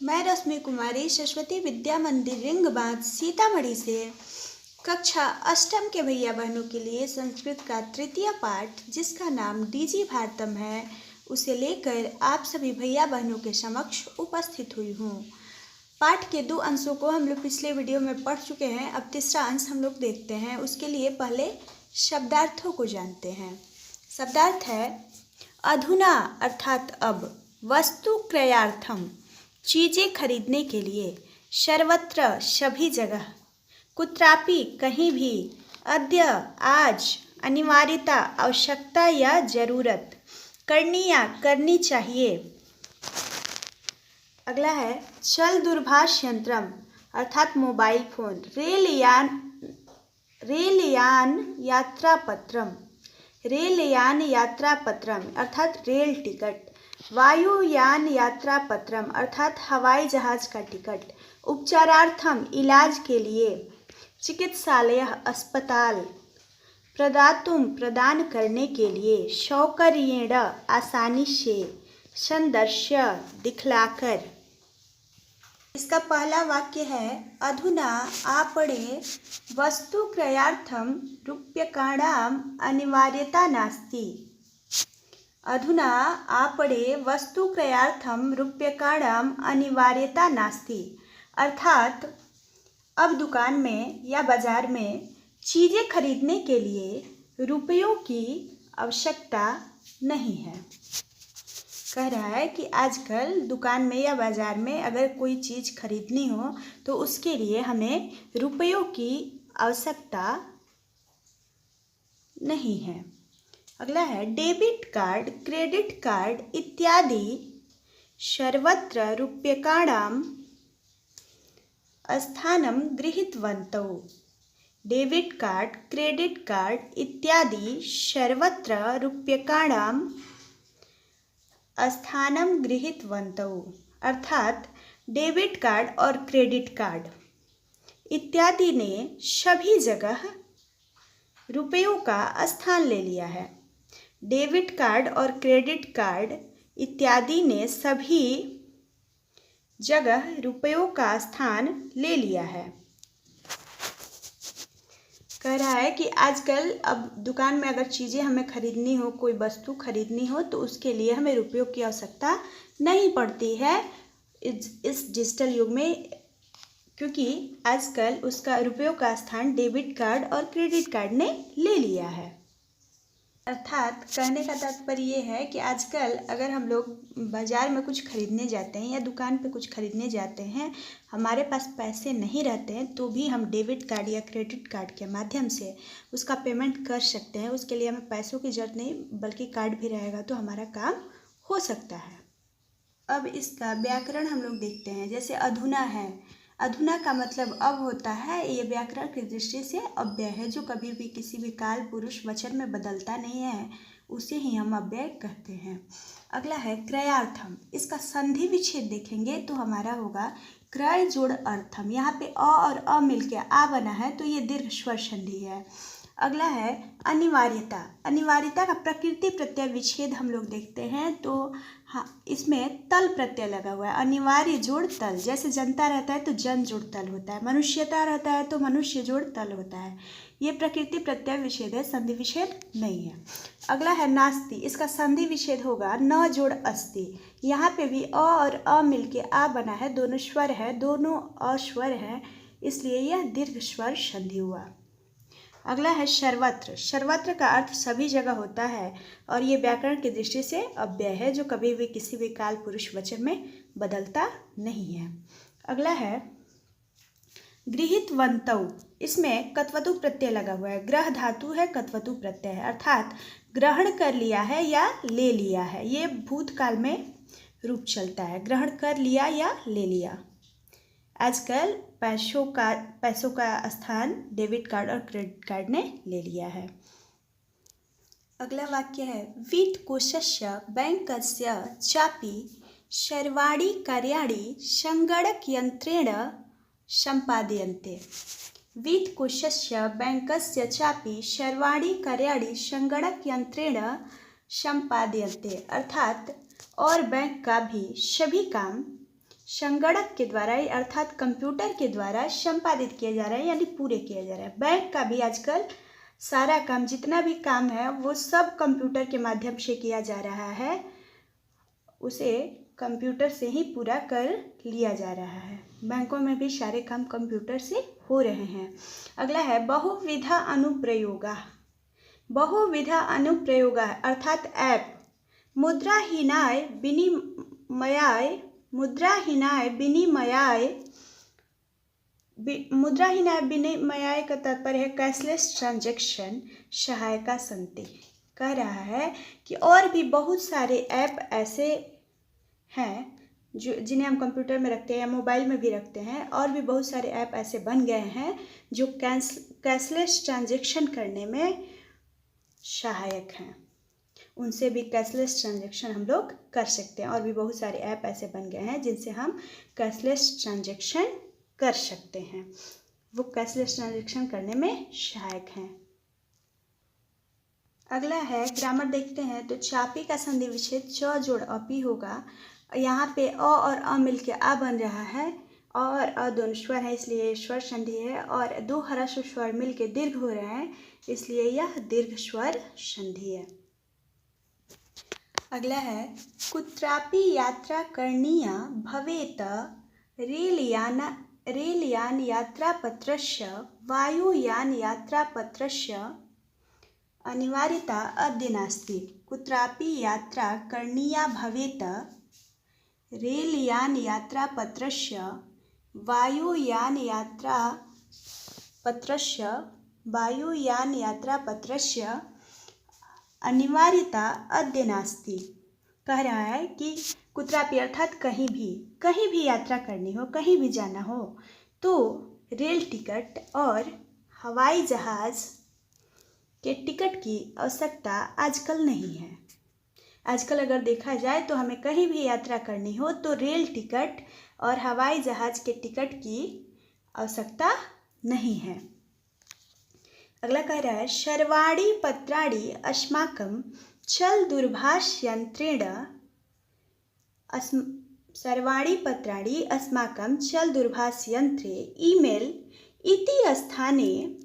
मैं रश्मि कुमारी सरस्वती विद्या मंदिर रिंग बांध सीतामढ़ी से कक्षा अष्टम के भैया बहनों के लिए संस्कृत का तृतीय पाठ जिसका नाम डीजी भारतम है उसे लेकर आप सभी भैया बहनों के समक्ष उपस्थित हुई हूँ। पाठ के 2 अंशों को हम लोग पिछले वीडियो में पढ़ चुके हैं। अब तीसरा अंश हम लोग देखते हैं। उसके लिए पहले शब्दार्थों को जानते हैं। शब्दार्थ है अधुना अर्थात अब, वस्तु क्रयार्थम चीज़ें खरीदने के लिए, सर्वत्र सभी जगह, कुत्रापि कहीं भी, अद्य आज, अनिवार्यता आवश्यकता या जरूरत, करनीया करनी चाहिए। अगला है चल दूरभाष यंत्रम अर्थात मोबाइल फोन, रेलयान यात्रा पत्रम अर्थात रेल टिकट, वायुयान यात्रा पत्रम अर्थात हवाई जहाज का टिकट, उपचारार्थम इलाज के लिए, चिकित्सालय अस्पताल, प्रदातुम प्रदान करने के लिए, सौकर्येण आसानी से, संदर्श्य दिखलाकर। इसका पहला वाक्य है अधुना आपणे वस्तु क्रयार्थम रूप्यकाणाम अनिवार्यता नास्ति। अधुना आपणे वस्तु क्रयार्थम रूप्यकाणाम अनिवार्यता नास्ति अर्थात अब दुकान में या बाजार में चीज़ें खरीदने के लिए रुपयों की आवश्यकता नहीं है। कह रहा है कि आजकल दुकान में या बाज़ार में अगर कोई चीज़ खरीदनी हो तो उसके लिए हमें रुपयों की आवश्यकता नहीं है। अगला है डेबिट कार्ड, क्रेडिट कार्ड इत्यादि सर्वत्र रूप्यकाणां स्थानं गृहीतवन्तौ। डेबिट कार्ड, क्रेडिट कार्ड इत्यादि सर्वत्र रूप्यकाणां स्थानं गृहीतवन्तौ अर्थात डेबिट कार्ड और क्रेडिट कार्ड इत्यादि ने सभी जगह रुपयों का स्थान ले लिया है। डेबिट कार्ड और क्रेडिट कार्ड इत्यादि ने सभी जगह रुपयों का स्थान ले लिया है। कह रहा है कि आजकल अब दुकान में अगर चीज़ें हमें खरीदनी हो, कोई वस्तु खरीदनी हो तो उसके लिए हमें रुपयों की आवश्यकता नहीं पड़ती है इस डिजिटल युग में, क्योंकि आजकल उसका रुपयों का स्थान डेबिट कार्ड और क्रेडिट कार्ड ने ले लिया है। अर्थात कहने का तात्पर्य ये है कि आजकल अगर हम लोग बाज़ार में कुछ खरीदने जाते हैं या दुकान पे कुछ खरीदने जाते हैं, हमारे पास पैसे नहीं रहते हैं तो भी हम डेबिट कार्ड या क्रेडिट कार्ड के माध्यम से उसका पेमेंट कर सकते हैं। उसके लिए हमें पैसों की ज़रूरत नहीं बल्कि कार्ड भी रहेगा तो हमारा काम हो सकता है। अब इसका व्याकरण हम लोग देखते हैं। जैसे अधुना है, अधुना का मतलब अब होता है। ये व्याकरण की दृष्टि से अव्यय है जो कभी भी किसी भी काल पुरुष वचन में बदलता नहीं है, उसे ही हम अव्यय कहते हैं। अगला है क्रयार्थम। इसका संधि विच्छेद देखेंगे तो हमारा होगा क्रय जोड़ अर्थम। यहाँ पे अ और अ मिलके आ बना है तो ये दीर्घ स्वर संधि है। अगला है अनिवार्यता। अनिवार्यता का प्रकृति प्रत्यय विच्छेद हम लोग देखते हैं तो हाँ, इसमें तल प्रत्यय लगा हुआ है। अनिवार्य जोड़ तल, जैसे जनता रहता है तो जन जोड़ तल होता है, मनुष्यता रहता है तो मनुष्य जोड़ तल होता है। ये प्रकृति प्रत्यय विच्छेद है, संधि विच्छेद नहीं है। अगला है नास्ति। इसका संधि विच्छेद होगा न जोड़ अस्ति। यहाँ पे भी अ और अ मिलके आ बना है, दोनों स्वर है, दोनों अस्वर है, इसलिए यह दीर्घ स्वर संधि हुआ। अगला है सर्वत्र। सर्वत्र का अर्थ सभी जगह होता है और ये व्याकरण की दृष्टि से अव्यय है जो कभी भी किसी भी काल पुरुष वचन में बदलता नहीं है। अगला है गृहीतवन्तौ। इसमें कत्वतु प्रत्यय लगा हुआ है। ग्रह धातु है, कत्वतु प्रत्यय है अर्थात ग्रहण कर लिया है या ले लिया है। ये भूतकाल में रूप चलता है, ग्रहण कर लिया या ले लिया। आजकल पैसों का स्थान डेबिट कार्ड और क्रेडिट कार्ड ने ले लिया है। अगला वाक्य है वित्तकोशस्य बैंकस्य चापि सर्वाणि कार्याणि संगणकयन्त्रेण सम्पाद्यन्ते। वित्तकोशस्य बैंकस्य चापि सर्वाणि कार्याणि संगणकयन्त्रेण सम्पाद्यन्ते अर्थात और बैंक का भी सभी काम संगणक के द्वारा अर्थात कंप्यूटर के द्वारा संपादित किया जा रहा है, यानी पूरे किया जा रहा है। बैंक का भी आजकल सारा काम, जितना भी काम है वो सब कंप्यूटर के माध्यम से किया जा रहा है, उसे कंप्यूटर से ही पूरा कर लिया जा रहा है। बैंकों में भी सारे काम कंप्यूटर से हो रहे हैं। अगला है बहुविधा अनुप्रयोगा। बहुविधा अनुप्रयोगा अर्थात ऐप मुद्राहीनाय विनिमयाय का तात्पर्य है कैशलेस ट्रांजैक्शन सहायता संति। कह रहा है कि और भी बहुत सारे ऐप ऐसे हैं जो जिन्हें हम कंप्यूटर में रखते हैं या मोबाइल में भी रखते हैं, और भी बहुत सारे ऐप ऐसे बन गए हैं जो कैशलेस ट्रांजैक्शन करने में सहायक हैं। उनसे भी कैशलेस ट्रांजैक्शन हम लोग कर सकते हैं, और भी बहुत सारे ऐप ऐसे बन गए हैं जिनसे हम कैशलेस ट्रांजैक्शन कर सकते हैं, वो कैशलेस ट्रांजैक्शन करने में सहायक हैं। अगला है ग्रामर देखते हैं तो चापी का संधि विच्छेद च जोड़ अपी होगा। यहाँ पे अ और अ मिलके आ बन रहा है, अ और अ दोनों स्वर है इसलिए स्वर संधि है, और दो ह्रस्व स्वर मिलके दीर्घ हो रहे हैं इसलिए यह दीर्घ स्वर संधि है। अगला है कुत्रापि यात्रा करणीया भवेत रेलयान यात्रापत्रस्य वायुयान यात्रापत्रस्य अनिवार्यता अद्य नास्ति। कुत्रापि यात्रा करणीया भवेत रेलयान यात्रापत्रस्य वायुयान यात्रापत्रस्य अनिवार्यता अद्य नास्ति। कह रहा है कि कुत्रापि अर्थात कहीं भी यात्रा करनी हो, कहीं भी जाना हो तो रेल टिकट और हवाई जहाज़ के टिकट की आवश्यकता आजकल नहीं है। आजकल अगर देखा जाए तो हमें कहीं भी यात्रा करनी हो तो रेल टिकट और हवाई जहाज़ के टिकट की आवश्यकता नहीं है। अगला कह रहा है सर्वाणि पत्राणि अस्माकं चल दूरभाषयन्त्रे ईमेल इति स्थाने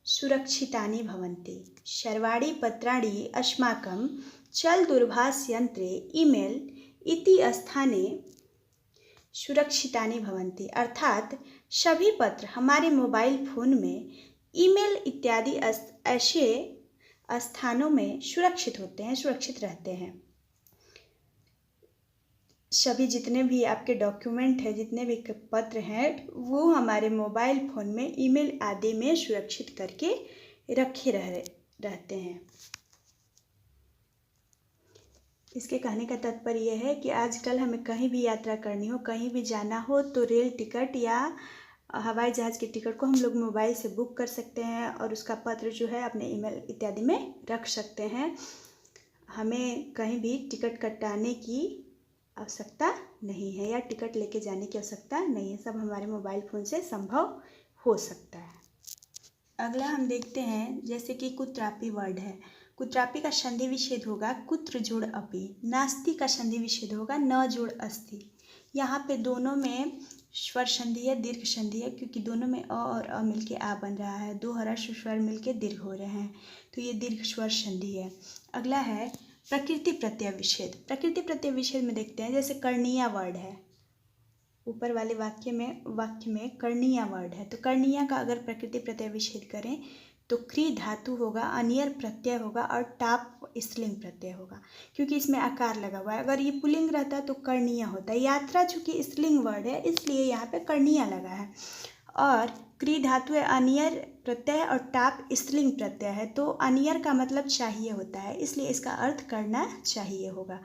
सुरक्षितानि भवन्ति। सर्वाणि पत्राणि अस्माकं चल दूरभाषयन्त्रे ईमेल इति स्थाने सुरक्षितानि भवन्ति अर्थात सभी पत्र हमारे मोबाइल फ़ोन में ईमेल इत्यादि ऐसे स्थानों में सुरक्षित होते हैं, सुरक्षित रहते हैं। सभी जितने भी आपके डॉक्यूमेंट हैं, जितने भी पत्र हैं, वो हमारे मोबाइल फ़ोन में ईमेल आदि में सुरक्षित करके रखे रहते हैं। इसके कहने का तात्पर्य यह है कि आजकल हमें कहीं भी यात्रा करनी हो, कहीं भी जाना हो तो रेल टिकट या हवाई जहाज़ की टिकट को हम लोग मोबाइल से बुक कर सकते हैं और उसका पत्र जो है अपने ईमेल इत्यादि में रख सकते हैं। हमें कहीं भी टिकट कटाने की आवश्यकता नहीं है या टिकट लेके जाने की आवश्यकता नहीं है, सब हमारे मोबाइल फ़ोन से संभव हो सकता है। अगला हम देखते हैं जैसे कि कुत्रापि वर्ड है, कुत्रापि का संधि विच्छेद होगा कुत्र जोड़ अपि, नास्ति का संधि विच्छेद होगा न जोड़ अस्ति। यहाँ पे दोनों में स्वर संधि है, दीर्घ संधि है, क्योंकि दोनों में अ और अ मिलके आ बन रहा है, दो ह्रस्व स्वर मिलके दीर्घ हो रहे हैं तो ये दीर्घ स्वर संधि है। अगला है प्रकृति प्रत्यय विच्छेद। प्रकृति प्रत्यय विच्छेद में देखते हैं जैसे कर्णीया वर्ड है, ऊपर वाले वाक्य में कर्णीया वर्ड है तो कर्णीया का अगर प्रकृति प्रत्यय विच्छेद करें तो क्री धातु होगा, अनियर प्रत्यय होगा और टाप स्त्रीलिंग प्रत्यय होगा, क्योंकि इसमें आकार लगा हुआ है। अगर ये पुल्लिंग रहता तो कर्णीया होता। यात्रा चूँकि स्त्रीलिंग वर्ड है इसलिए यहाँ पे कर्णीया लगा है, और क्री धातु है अनियर प्रत्यय और टाप स्त्रीलिंग प्रत्यय है तो अनियर का मतलब चाहिए होता है, इसलिए इसका अर्थ करना चाहिए होगा।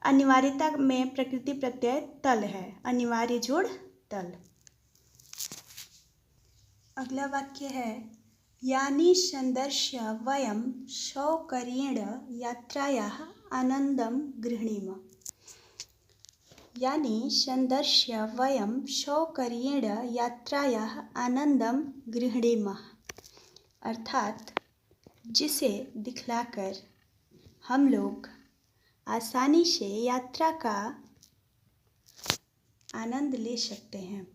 अनिवार्यता में प्रकृति प्रत्यय तल है, अनिवार्य जोड़ तल। अगला वाक्य है यानी संदर्श्य वयं सौकर्येण यात्रायाः आनंदं गृह्णीम। यानी संदर्श्य वयं सौकर्येण यात्रायाः आनंदं गृह्णीम अर्थात जिसे दिखलाकर हम लोग आसानी से यात्रा का आनंद ले सकते हैं।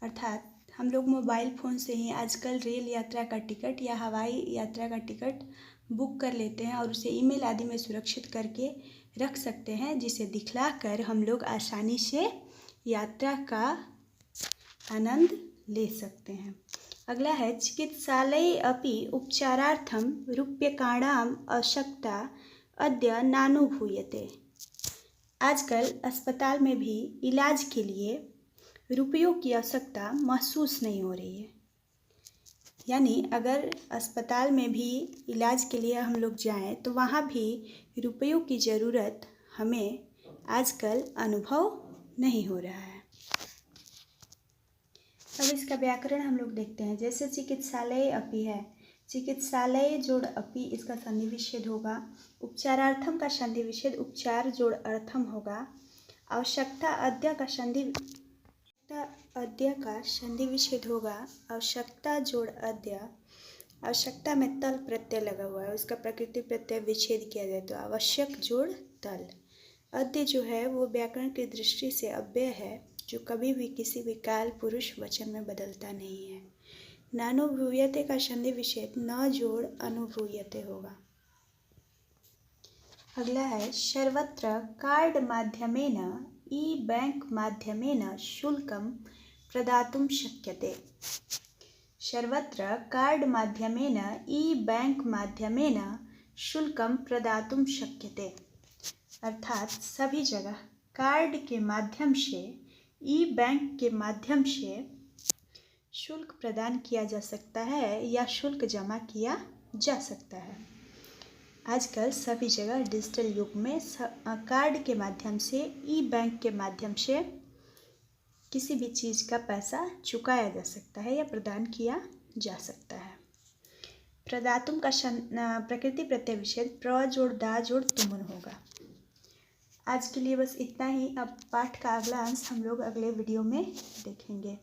अर्थात हम लोग मोबाइल फ़ोन से ही आजकल रेल यात्रा का टिकट या हवाई यात्रा का टिकट बुक कर लेते हैं और उसे ईमेल आदि में सुरक्षित करके रख सकते हैं, जिसे दिखलाकर हम लोग आसानी से यात्रा का आनंद ले सकते हैं। अगला है चिकित्सालये अपि उपचारार्थं रूप्यकाणाम् आवश्यकता अद्य नानुभूयते। आजकल अस्पताल में भी इलाज के लिए रुपयों की आवश्यकता महसूस नहीं हो रही है। यानी अगर अस्पताल में भी इलाज के लिए हम लोग जाएं तो वहाँ भी रुपयों की ज़रूरत हमें आजकल अनुभव नहीं हो रहा है। अब इसका व्याकरण हम लोग देखते हैं। जैसे चिकित्सालय अपि है, चिकित्सालय जोड़ अपि इसका संधि विच्छेद होगा। उपचारार्थम का संधि विच्छेद उपचार जोड़ अर्थम होगा। आवश्यकता अद्य का संधि विच्छेद होगा। आवश्यकता जोड़ अद्य, आवश्यकता में तल प्रत्यय लगा हुआ है, उसका प्रकृति प्रत्यय विच्छेद किया जाए तो आवश्यक जोड़ तल। अद्य जो है वो व्याकरण की दृष्टि से अव्यय है, जो कभी भी किसी भी काल पुरुष वचन में बदलता नहीं है। नानुभूयते का संधि विच्छेद न जोड़ अनुभूयते होगा। अगला है सर्वत्र कार्ड माध्यमेन ई बैंक माध्यमेन शुल्कं प्रदातुं शक्यते। सर्वत्र कार्ड माध्यमेन ई बैंक माध्यमेन शुल्कं प्रदातुं शक्यते। अर्थात सभी जगह कार्ड के माध्यम से, ई बैंक के माध्यम से शुल्क प्रदान किया जा सकता है या शुल्क जमा किया जा सकता है। आजकल सभी जगह डिजिटल युग में कार्ड के माध्यम से, ई बैंक के माध्यम से किसी भी चीज़ का पैसा चुकाया जा सकता है या प्रदान किया जा सकता है। प्रदातुम का प्रकृति प्रत्यय विच्छेद प्र जोड़ दा जोड़ तुमुन होगा। आज के लिए बस इतना ही। अब पाठ का अगला अंश हम लोग अगले वीडियो में देखेंगे।